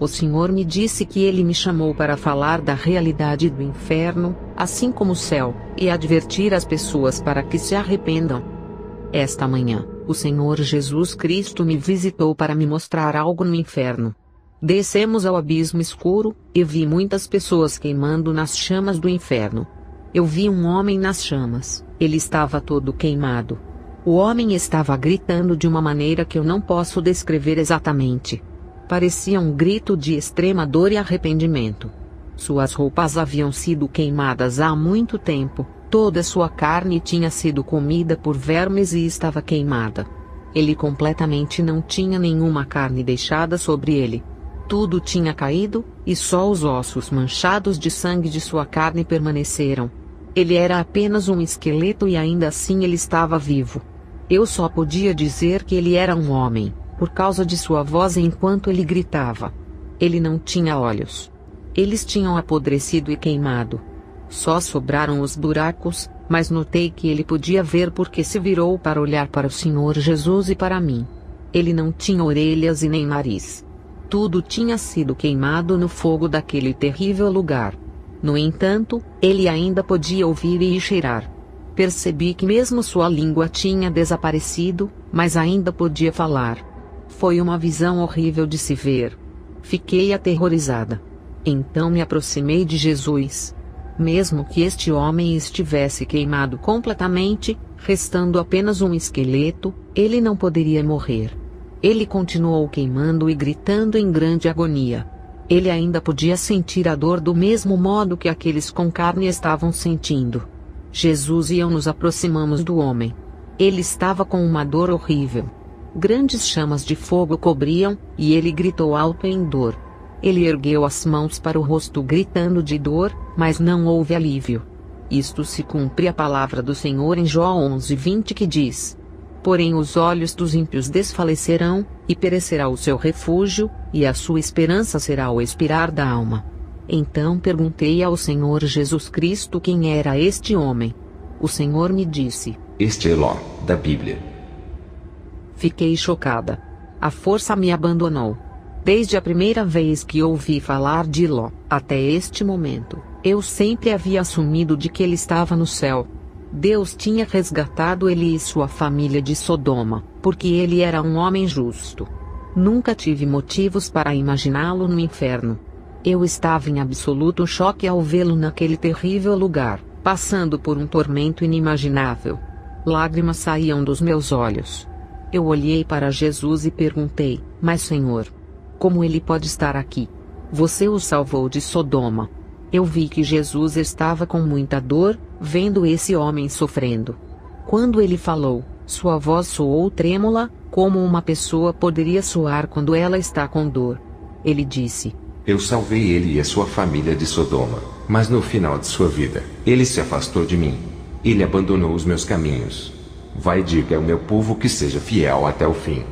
O Senhor me disse que Ele me chamou para falar da realidade do inferno, assim como o céu, e advertir as pessoas para que se arrependam. Esta manhã, o Senhor Jesus Cristo me visitou para me mostrar algo no inferno. Descemos ao abismo escuro, e vi muitas pessoas queimando nas chamas do inferno. Eu vi um homem nas chamas, ele estava todo queimado. O homem estava gritando de uma maneira que eu não posso descrever exatamente. Parecia um grito de extrema dor e arrependimento. Suas roupas haviam sido queimadas há muito tempo, toda sua carne tinha sido comida por vermes e estava queimada. Ele completamente não tinha nenhuma carne deixada sobre ele. Tudo tinha caído, e só os ossos manchados de sangue de sua carne permaneceram. Ele era apenas um esqueleto e ainda assim ele estava vivo. Eu só podia dizer que ele era um homem, por causa de sua voz enquanto ele gritava. Ele não tinha olhos. Eles tinham apodrecido e queimado. Só sobraram os buracos, mas notei que ele podia ver porque se virou para olhar para o Senhor Jesus e para mim. Ele não tinha orelhas e nem nariz. Tudo tinha sido queimado no fogo daquele terrível lugar. No entanto, ele ainda podia ouvir e cheirar. Percebi que mesmo sua língua tinha desaparecido, mas ainda podia falar. Foi uma visão horrível de se ver. Fiquei aterrorizada. Então me aproximei de Jesus. Mesmo que este homem estivesse queimado completamente, restando apenas um esqueleto, ele não poderia morrer. Ele continuou queimando e gritando em grande agonia. Ele ainda podia sentir a dor do mesmo modo que aqueles com carne estavam sentindo. Jesus e eu nos aproximamos do homem. Ele estava com uma dor horrível. Grandes chamas de fogo cobriam, e ele gritou alto em dor. Ele ergueu as mãos para o rosto gritando de dor, mas não houve alívio. Isto se cumpre a palavra do Senhor em Jó 11:20 que diz: porém os olhos dos ímpios desfalecerão, e perecerá o seu refúgio, e a sua esperança será o expirar da alma. Então perguntei ao Senhor Jesus Cristo quem era este homem. O Senhor me disse: este é Ló, da Bíblia. Fiquei chocada. A força me abandonou. Desde a primeira vez que ouvi falar de Ló, até este momento, eu sempre havia assumido de que ele estava no céu. Deus tinha resgatado ele e sua família de Sodoma, porque ele era um homem justo. Nunca tive motivos para imaginá-lo no inferno. Eu estava em absoluto choque ao vê-lo naquele terrível lugar, passando por um tormento inimaginável. Lágrimas saíam dos meus olhos. Eu olhei para Jesus e perguntei: mas Senhor, como ele pode estar aqui? Você o salvou de Sodoma. Eu vi que Jesus estava com muita dor, vendo esse homem sofrendo. Quando ele falou, sua voz soou trêmula, como uma pessoa poderia soar quando ela está com dor. Ele disse: eu salvei ele e a sua família de Sodoma, mas no final de sua vida, ele se afastou de mim. Ele abandonou os meus caminhos. Vai e diga ao meu povo que seja fiel até o fim.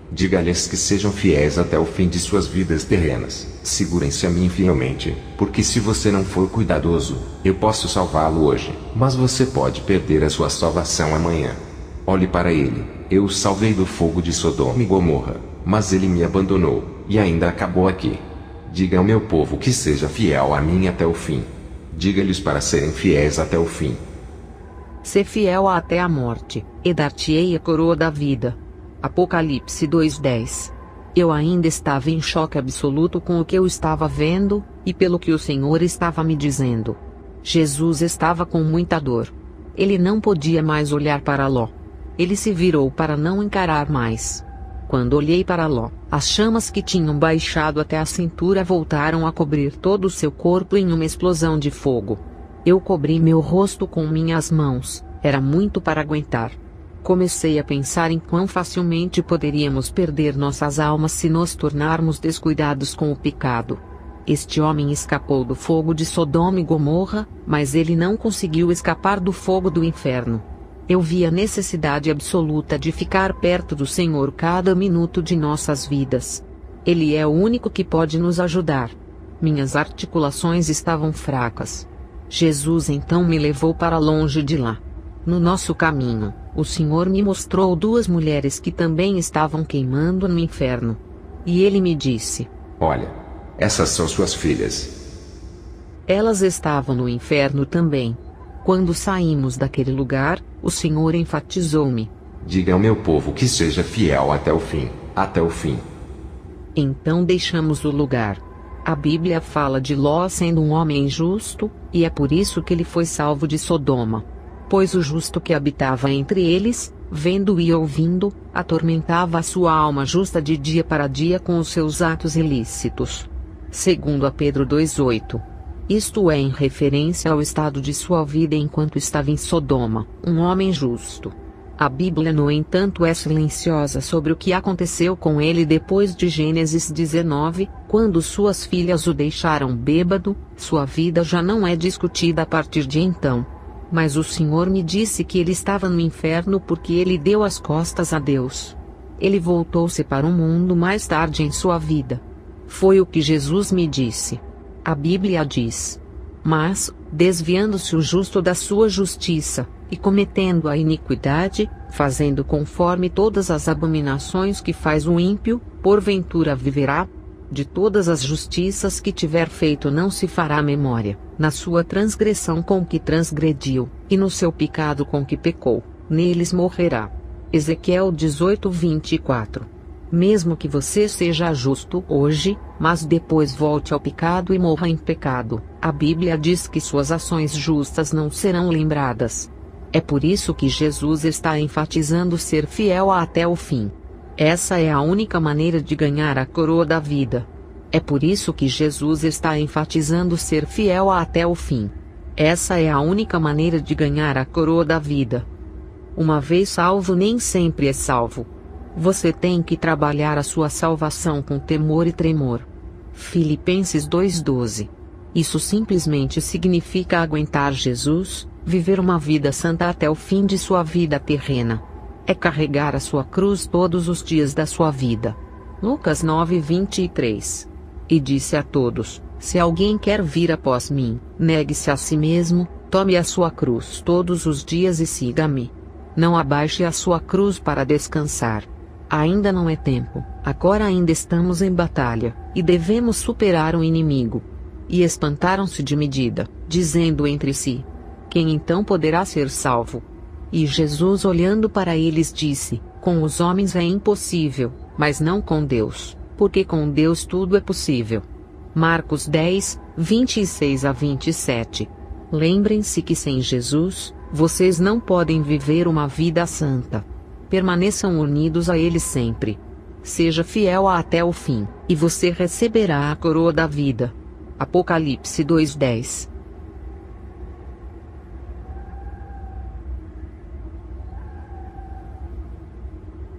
Diga-lhes que sejam fiéis até o fim de suas vidas terrenas. Segurem-se a mim fielmente, porque se você não for cuidadoso, eu posso salvá-lo hoje, mas você pode perder a sua salvação amanhã. Olhe para ele. Eu o salvei do fogo de Sodoma e Gomorra, mas ele me abandonou, e ainda acabou aqui. Diga ao meu povo que seja fiel a mim até o fim. Diga-lhes para serem fiéis até o fim. Ser fiel até a morte, e dar-te-ei a coroa da vida. Apocalipse 2:10. Eu ainda estava em choque absoluto com o que eu estava vendo, e pelo que o Senhor estava me dizendo. Jesus estava com muita dor. Ele não podia mais olhar para Ló. Ele se virou para não encarar mais. Quando olhei para Ló, as chamas que tinham baixado até a cintura voltaram a cobrir todo o seu corpo em uma explosão de fogo. Eu cobri meu rosto com minhas mãos, era muito para aguentar. Comecei a pensar em quão facilmente poderíamos perder nossas almas se nos tornarmos descuidados com o pecado. Este homem escapou do fogo de Sodoma e Gomorra, mas ele não conseguiu escapar do fogo do inferno. Eu vi a necessidade absoluta de ficar perto do Senhor cada minuto de nossas vidas. Ele é o único que pode nos ajudar. Minhas articulações estavam fracas. Jesus então me levou para longe de lá. No nosso caminho, o Senhor me mostrou duas mulheres que também estavam queimando no inferno. E ele me disse: olha, Essas são suas filhas. Elas estavam no inferno também. Quando saímos daquele lugar, o Senhor enfatizou-me. Diga ao meu povo que seja fiel até o fim, até o fim. Então deixamos o lugar. A Bíblia fala de Ló sendo um homem justo, e é por isso que ele foi salvo de Sodoma. Pois o justo que habitava entre eles, vendo e ouvindo, atormentava a sua alma justa de dia para dia com os seus atos ilícitos. Segundo a Pedro 2:8. Isto é em referência ao estado de sua vida enquanto estava em Sodoma, um homem justo. A Bíblia, no entanto, é silenciosa sobre o que aconteceu com ele depois de Gênesis 19, quando suas filhas o deixaram bêbado. Sua vida já não é discutida a partir de então. Mas o Senhor me disse que ele estava no inferno porque ele deu as costas a Deus. Ele voltou-se para o mundo mais tarde em sua vida. Foi o que Jesus me disse. A Bíblia diz: mas, desviando-se o justo da sua justiça, e cometendo a iniquidade, fazendo conforme todas as abominações que faz o ímpio, porventura viverá? De todas as justiças que tiver feito não se fará memória, na sua transgressão com que transgrediu, e no seu pecado com que pecou, neles morrerá. Ezequiel 18:24. Mesmo que você seja justo hoje, mas depois volte ao pecado e morra em pecado, a Bíblia diz que suas ações justas não serão lembradas. É por isso que Jesus está enfatizando ser fiel até o fim. Essa é a única maneira de ganhar a coroa da vida. É por isso que Jesus está enfatizando ser fiel até o fim. Essa é a única maneira de ganhar a coroa da vida. Uma vez salvo, nem sempre é salvo. Você tem que trabalhar a sua salvação com temor e tremor. Filipenses 2:12. Isso simplesmente significa aguentar Jesus, viver uma vida santa até o fim de sua vida terrena. É carregar a sua cruz todos os dias da sua vida. Lucas 9:23. E disse a todos: se alguém quer vir após mim, negue-se a si mesmo, tome a sua cruz todos os dias e siga-me. Não abaixe a sua cruz para descansar. Ainda não é tempo, agora ainda estamos em batalha, e devemos superar o inimigo. E espantaram-se de medida, dizendo entre si: quem então poderá ser salvo? E Jesus, olhando para eles, disse: com os homens é impossível, mas não com Deus, porque com Deus tudo é possível. Marcos 10:26-27. Lembrem-se que sem Jesus, vocês não podem viver uma vida santa. Permaneçam unidos a Ele sempre. Seja fiel até o fim, e você receberá a coroa da vida. Apocalipse 2:10.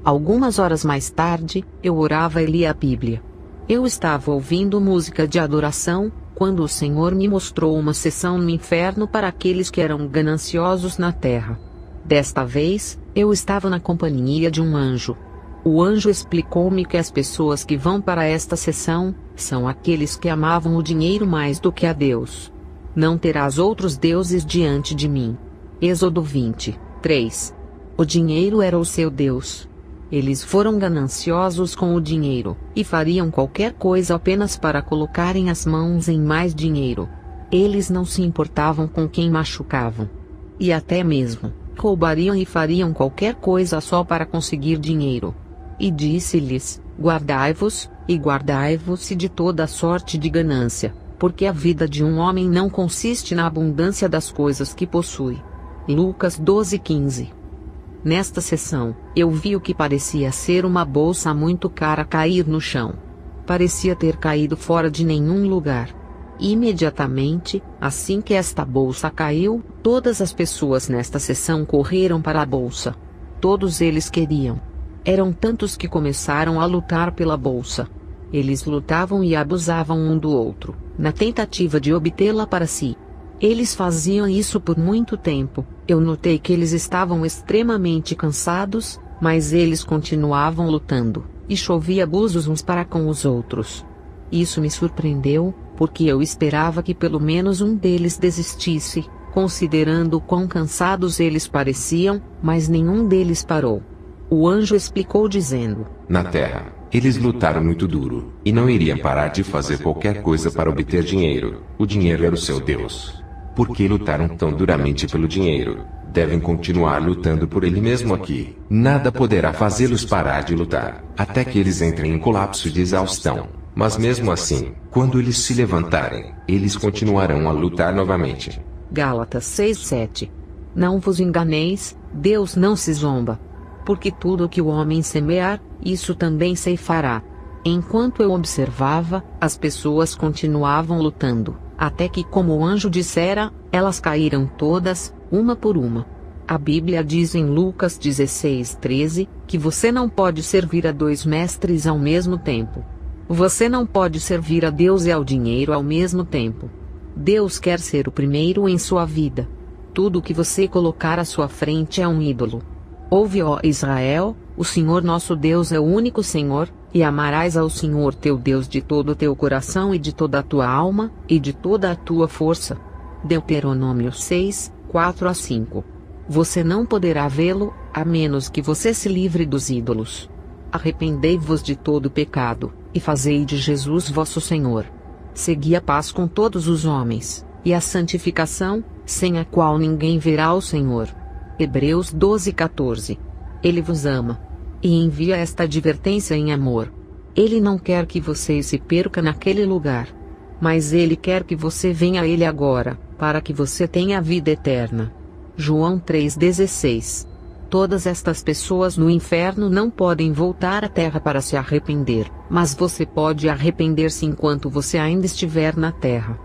Algumas horas mais tarde, eu orava e lia a Bíblia. Eu estava ouvindo música de adoração, quando o Senhor me mostrou uma sessão no inferno para aqueles que eram gananciosos na terra. Desta vez, eu estava na companhia de um anjo. O anjo explicou-me que as pessoas que vão para esta sessão, são aqueles que amavam o dinheiro mais do que a Deus. Não terás outros deuses diante de mim. Êxodo 20:3. O dinheiro era o seu Deus. Eles foram gananciosos com o dinheiro, e fariam qualquer coisa apenas para colocarem as mãos em mais dinheiro. Eles não se importavam com quem machucavam. E até mesmo, roubariam e fariam qualquer coisa só para conseguir dinheiro. E disse-lhes: guardai-vos, e guardai-vos de toda sorte de ganância, porque a vida de um homem não consiste na abundância das coisas que possui. Lucas 12:15. Nesta sessão, eu vi o que parecia ser uma bolsa muito cara cair no chão. Parecia ter caído fora de nenhum lugar. Imediatamente, assim que esta bolsa caiu, todas as pessoas nesta sessão correram para a bolsa. Todos eles queriam. Eram tantos que começaram a lutar pela bolsa. Eles lutavam e abusavam um do outro, na tentativa de obtê-la para si. Eles faziam isso por muito tempo. Eu notei que eles estavam extremamente cansados, mas eles continuavam lutando, e chovia abusos uns para com os outros. Isso me surpreendeu, porque eu esperava que pelo menos um deles desistisse, considerando quão cansados eles pareciam, mas nenhum deles parou. O anjo explicou dizendo: Na terra, eles lutaram muito duro, e não iriam parar de fazer qualquer coisa para obter dinheiro. O dinheiro era o seu Deus. Porque lutaram tão duramente pelo dinheiro, devem continuar lutando por ele mesmo aqui. Nada poderá fazê-los parar de lutar, até que eles entrem em colapso de exaustão. Mas mesmo assim, quando eles se levantarem, eles continuarão a lutar novamente. Gálatas 6:7. Não vos enganeis, Deus não se zomba. Porque tudo o que o homem semear, isso também ceifará. Enquanto eu observava, as pessoas continuavam lutando, até que, como o anjo dissera, elas caíram todas, uma por uma. A Bíblia diz em Lucas 16:13, que você não pode servir a dois mestres ao mesmo tempo. Você não pode servir a Deus e ao dinheiro ao mesmo tempo. Deus quer ser o primeiro em sua vida. Tudo o que você colocar à sua frente é um ídolo. Ouve, ó Israel, o Senhor nosso Deus é o único Senhor, e amarás ao Senhor teu Deus de todo o teu coração e de toda a tua alma, e de toda a tua força. Deuteronômio 6, 4-5. Você não poderá vê-lo, a menos que você se livre dos ídolos. Arrependei-vos de todo o pecado, e fazei de Jesus vosso Senhor. Segui a paz com todos os homens, e a santificação, sem a qual ninguém verá o Senhor. Hebreus 12:14. Ele vos ama. E envia esta advertência em amor. Ele não quer que você se perca naquele lugar. Mas ele quer que você venha a ele agora, para que você tenha a vida eterna. João 3:16. Todas estas pessoas no inferno não podem voltar à terra para se arrepender, mas você pode arrepender-se enquanto você ainda estiver na terra.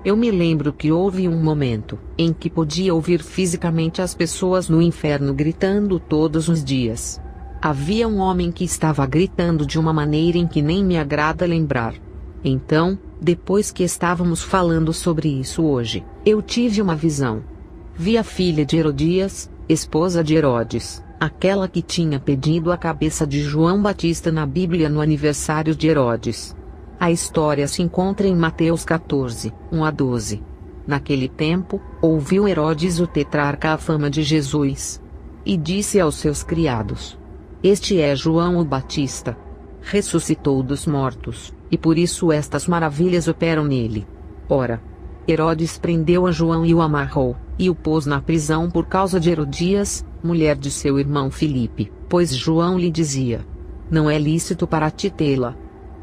Eu me lembro que houve um momento em que podia ouvir fisicamente as pessoas no inferno gritando todos os dias. Havia um homem que estava gritando de uma maneira em que nem me agrada lembrar. Então, depois que estávamos falando sobre isso hoje, eu tive uma visão. Vi a filha de Herodias, esposa de Herodes, aquela que tinha pedido a cabeça de João Batista na Bíblia no aniversário de Herodes. A história se encontra em Mateus 14, 1-12. Naquele tempo, ouviu Herodes o tetrarca a fama de Jesus. E disse aos seus criados: Este é João o Batista. Ressuscitou dos mortos, e por isso estas maravilhas operam nele. Ora, Herodes prendeu a João e o amarrou, e o pôs na prisão por causa de Herodias, mulher de seu irmão Filipe, pois João lhe dizia: Não é lícito para ti tê-la.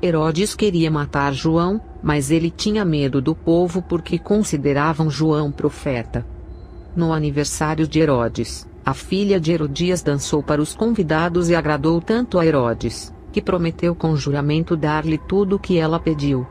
Herodes queria matar João, mas ele tinha medo do povo porque consideravam João profeta. No aniversário de Herodes, a filha de Herodias dançou para os convidados e agradou tanto a Herodes, que prometeu com juramento dar-lhe tudo o que ela pediu.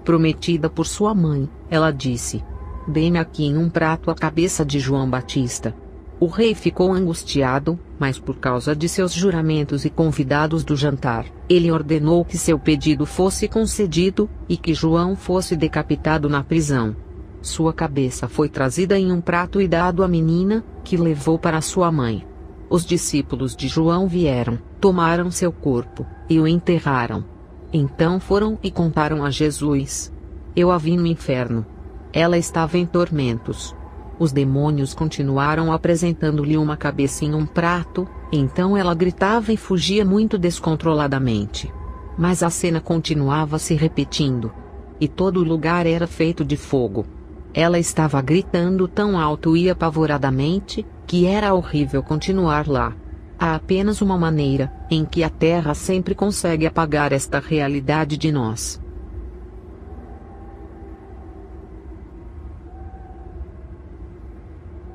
Prometida por sua mãe, ela disse: Dê-me aqui em um prato a cabeça de João Batista. O rei ficou angustiado, mas por causa de seus juramentos e convidados do jantar, ele ordenou que seu pedido fosse concedido, e que João fosse decapitado na prisão. Sua cabeça foi trazida em um prato e dado à menina, que levou para sua mãe. Os discípulos de João vieram, tomaram seu corpo, e o enterraram. Então foram e contaram a Jesus: Eu a vi no inferno. Ela estava em tormentos. Os demônios continuaram apresentando-lhe uma cabeça em um prato, então ela gritava e fugia muito descontroladamente. Mas a cena continuava se repetindo. E todo o lugar era feito de fogo. Ela estava gritando tão alto e apavoradamente, que era horrível continuar lá. Há apenas uma maneira, em que a Terra sempre consegue apagar esta realidade de nós.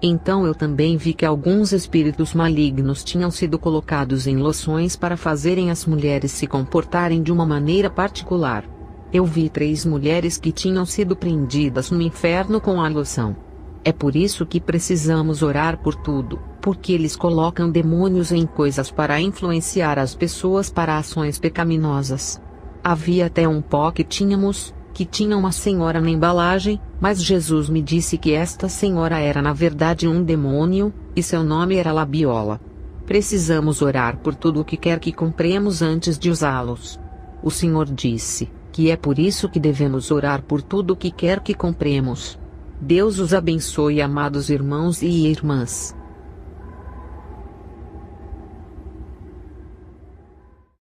Então eu também vi que alguns espíritos malignos tinham sido colocados em loções para fazerem as mulheres se comportarem de uma maneira particular. Eu vi 3 mulheres que tinham sido prendidas no inferno com a loção. É por isso que precisamos orar por tudo, porque eles colocam demônios em coisas para influenciar as pessoas para ações pecaminosas. Havia até um pó que tinha uma senhora na embalagem, mas Jesus me disse que esta senhora era na verdade um demônio, e seu nome era Labiola. Precisamos orar por tudo o que quer que compremos antes de usá-los. O Senhor disse que é por isso que devemos orar por tudo o que quer que compremos. Deus os abençoe, amados irmãos e irmãs.